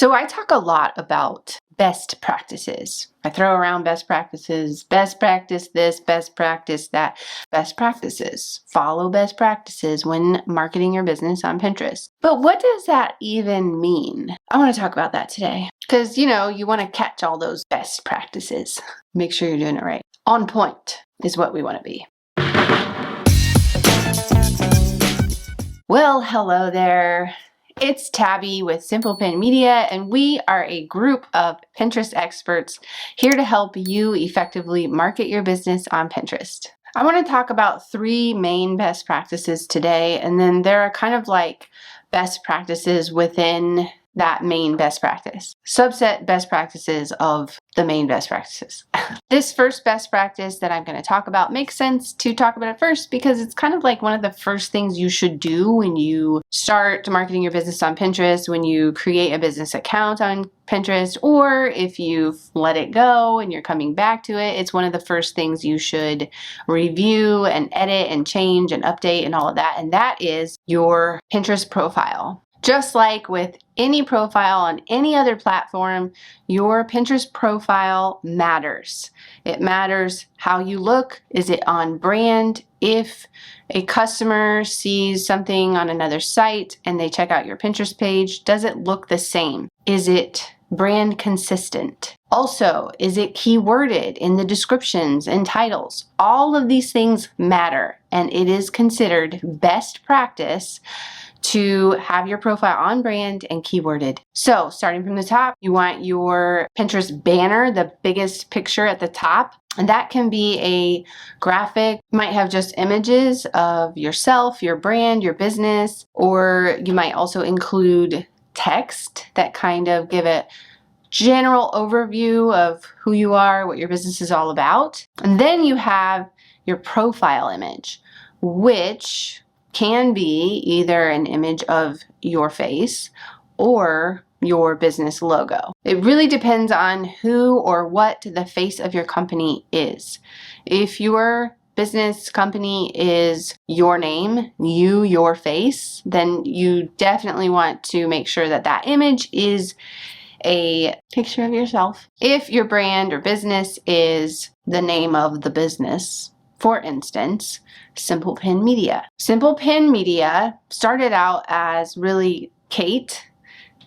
So I talk a lot about best practices. I throw around best practices, best practice this, best practice that, best practices. Follow best practices when marketing your business on Pinterest. But what does that even mean? I want to talk about that today because, you want to catch all those best practices. Make sure you're doing it right. On point is what we want to be. Well, hello there. It's Tabby with Simple Pin Media, and we are a group of Pinterest experts here to help you effectively market your business on Pinterest. I want to talk about 3 main best practices today, and then there are kind of like best practices within that main best practice. Subset best practices of the main best practices. This first best practice that I'm going to talk about makes sense to talk about it first because it's kind of like one of the first things you should do when you start marketing your business on Pinterest, when you create a business account on Pinterest, or if you've let it go and you're coming back to it, it's one of the first things you should review and edit and change and update and all of that, and that is your Pinterest profile. Just like with any profile on any other platform, your Pinterest profile matters. It matters how you look. Is it on brand? If a customer sees something on another site and they check out your Pinterest page, does it look the same? Is it brand consistent? Also, is it keyworded in the descriptions and titles? All of these things matter, and it is considered best practice to have your profile on brand and keyworded. So starting from the top, you want your Pinterest banner, the biggest picture at the top. And that can be a graphic. You might have just images of yourself, your brand, your business, or you might also include text that kind of give a general overview of who you are, what your business is all about. And then you have your profile image, which can be either an image of your face or your business logo. It really depends on who or what the face of your company is. If your business company is your name, your face, then you definitely want to make sure that that image is a picture of yourself. If your brand or business is the name of the business, for instance, Simple Pin Media. Simple Pin Media started out as really Kate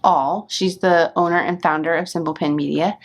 All. She's the owner and founder of Simple Pin Media.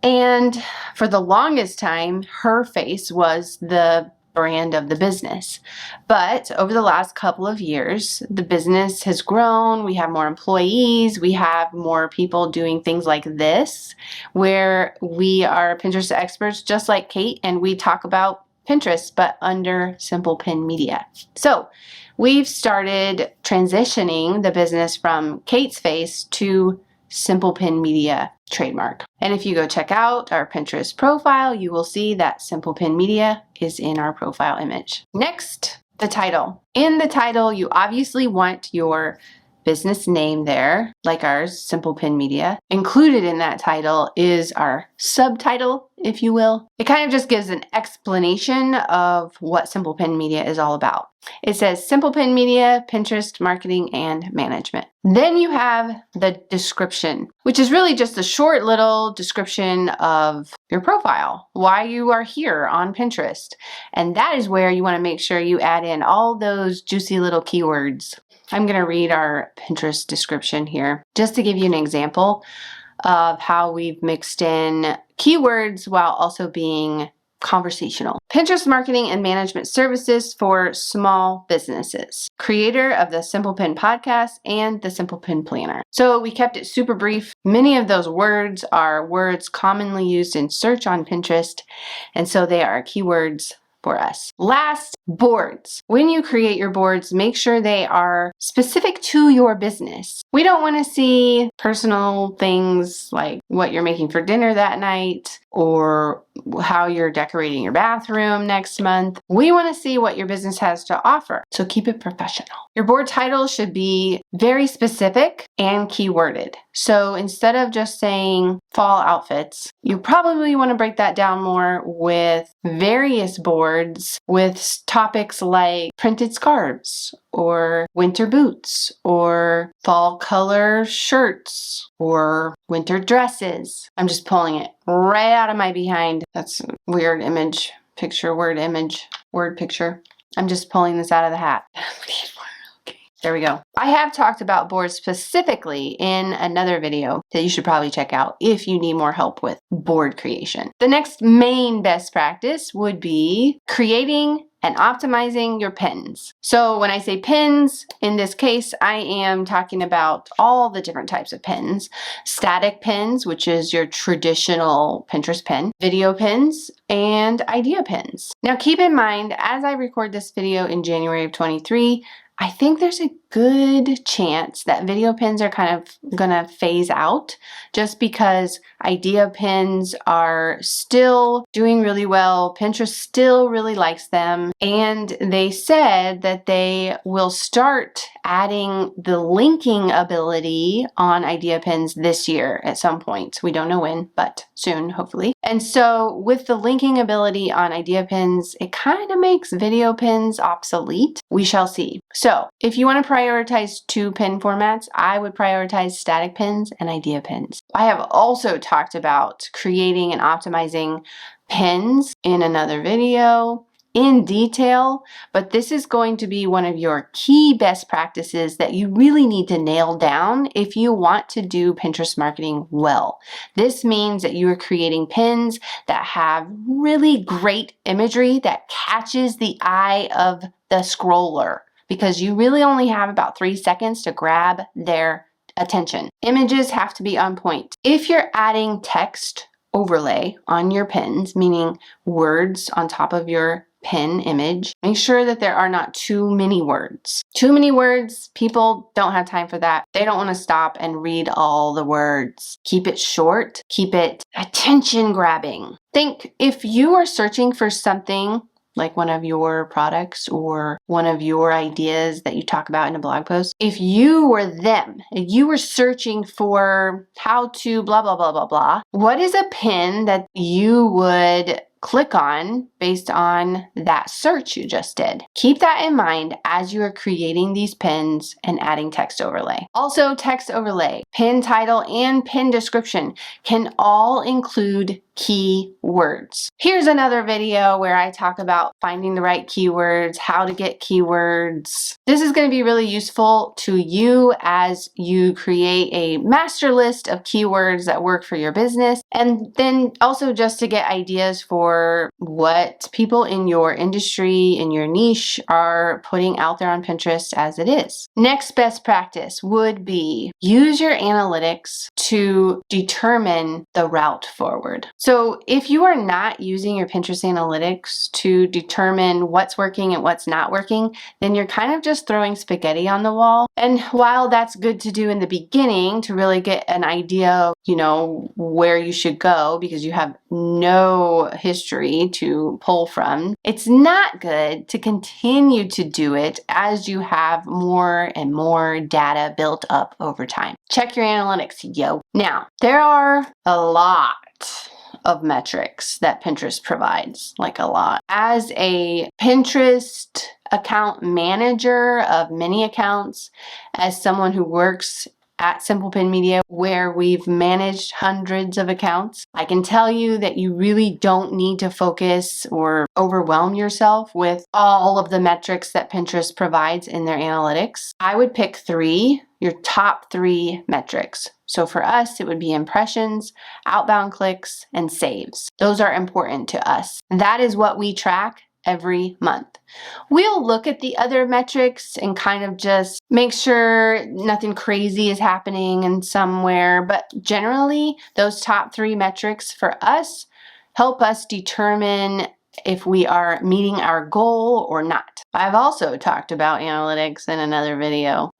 And for the longest time, her face was the brand of the business. But over the last couple of years, the business has grown. We have more employees. We have more people doing things like this, where we are Pinterest experts just like Kate, and we talk about Pinterest, but under Simple Pin Media. So we've started transitioning the business from Kate's face to Simple Pin Media trademark. And if you go check out our Pinterest profile, you will see that Simple Pin Media is in our profile image. Next, the title. In the title, you obviously want your business name there, like ours, Simple Pin Media. Included in that title is our subtitle, if you will. It kind of just gives an explanation of what Simple Pin Media is all about. It says Simple Pin Media, Pinterest marketing and management. Then you have the description, which is really just a short little description of your profile, why you are here on Pinterest. And that is where you want to make sure you add in all those juicy little keywords. I'm going to read our Pinterest description here just to give you an example of how we've mixed in keywords while also being conversational. Pinterest marketing and management services for small businesses. Creator of the Simple Pin podcast and the Simple Pin planner. So we kept it super brief. Many of those words are words commonly used in search on Pinterest, and so they are keywords for us. Last, boards. When you create your boards, make sure they are specific to your business. We don't want to see personal things like what you're making for dinner that night or how you're decorating your bathroom next month. We want to see what your business has to offer, so keep it professional. Your board title should be very specific and keyworded. So instead of just saying fall outfits, you probably want to break that down more with various boards with topics like printed scarves or winter boots or fall color shirts or winter dresses. I'm just pulling it right out of my behind. That's a weird image, picture, word image, word picture. I'm just pulling this out of the hat. There we go. I have talked about boards specifically in another video that you should probably check out if you need more help with board creation. The next main best practice would be creating and optimizing your pins. So when I say pins, in this case, I am talking about all the different types of pins. Static pins, which is your traditional Pinterest pin, video pins, and idea pins. Now keep in mind, as I record this video in January of 23, I think there's a good chance that video pins are kind of gonna phase out just because idea pins are still doing really well. Pinterest still really likes them. And they said that they will start adding the linking ability on idea pins this year at some point. We don't know when, but soon, hopefully. And so with the linking ability on idea pins, it kind of makes video pins obsolete. We shall see. So if you want to prioritize two pin formats, I would prioritize static pins and idea pins. I have also talked about creating and optimizing pins in another video in detail, but this is going to be one of your key best practices that you really need to nail down if you want to do Pinterest marketing well. This means that you are creating pins that have really great imagery that catches the eye of the scroller, because you really only have about 3 seconds to grab their attention. Images have to be on point. If you're adding text overlay on your pins, meaning words on top of your pin image, make sure that there are not too many words. Too many words, people don't have time for that. They don't want to stop and read all the words. Keep it short, keep it attention grabbing. Think if you are searching for something like one of your products or one of your ideas that you talk about in a blog post, if you were them, if you were searching for how to blah, blah, blah, blah, blah, what is a pin that you would click on based on that search you just did? Keep that in mind as you are creating these pins and adding text overlay. Also, text overlay, pin title, and pin description can all include keywords. Here's another video where I talk about finding the right keywords, how to get keywords. This is going to be really useful to you as you create a master list of keywords that work for your business, and then also just to get ideas for what people in your industry, in your niche, are putting out there on Pinterest as it is. Next best practice would be use your analytics to determine the route forward. So if you are not using your Pinterest analytics to determine what's working and what's not working, then you're kind of just throwing spaghetti on the wall. And while that's good to do in the beginning to really get an idea of, where you should go because you have no history to pull from, it's not good to continue to do it as you have more and more data built up over time. Check your analytics, yo. Now, there are a lot of metrics that Pinterest provides, like a lot. As a Pinterest account manager of many accounts, as someone who works at Simple Pin Media, where we've managed hundreds of accounts, I can tell you that you really don't need to focus or overwhelm yourself with all of the metrics that Pinterest provides in their analytics. I would pick your top 3 metrics. So for us, it would be impressions, outbound clicks, and saves. Those are important to us. That is what we track every month. We'll look at the other metrics and kind of just make sure nothing crazy is happening in somewhere, but generally those top 3 metrics for us help us determine if we are meeting our goal or not. I've also talked about analytics in another video.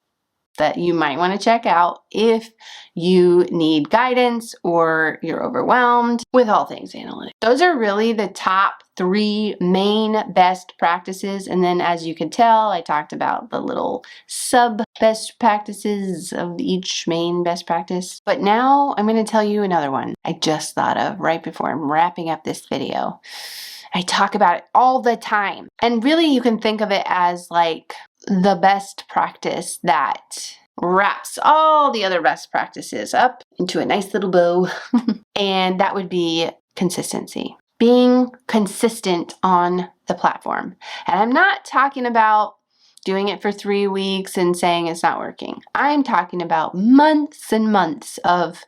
that you might want to check out if you need guidance or you're overwhelmed with all things analytics. Those are really the top 3 main best practices. And then as you can tell, I talked about the little sub best practices of each main best practice. But now I'm going to tell you another one I just thought of right before I'm wrapping up this video. I talk about it all the time. And really you can think of it as like the best practice that wraps all the other best practices up into a nice little bow. And that would be consistency. Being consistent on the platform. And I'm not talking about doing it for 3 weeks and saying it's not working. I'm talking about months and months of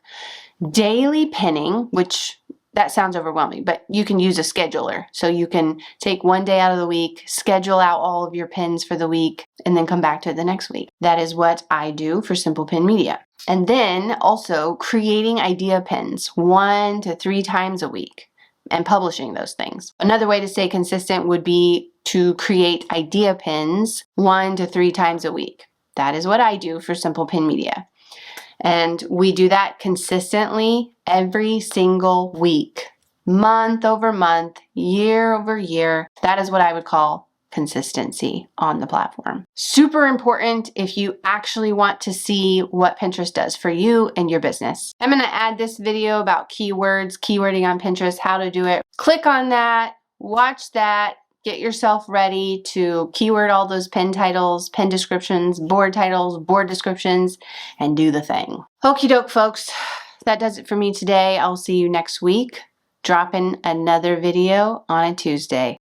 daily pinning, which that sounds overwhelming, but you can use a scheduler. So you can take one day out of the week, schedule out all of your pins for the week, and then come back to it the next week. That is what I do for Simple Pin Media. And then also creating idea pins 1 to 3 times a week and publishing those things. Another way to stay consistent would be to create idea pins 1 to 3 times a week. That is what I do for Simple Pin Media. And we do that consistently every single week, month over month, year over year. That is what I would call consistency on the platform. Super important if you actually want to see what Pinterest does for you and your business. I'm going to add this video about keywords, keywording on Pinterest, how to do it. Click on that, watch that. Get yourself ready to keyword all those pin titles, pin descriptions, board titles, board descriptions, and do the thing. Okie doke, folks. That does it for me today. I'll see you next week, dropping another video on a Tuesday.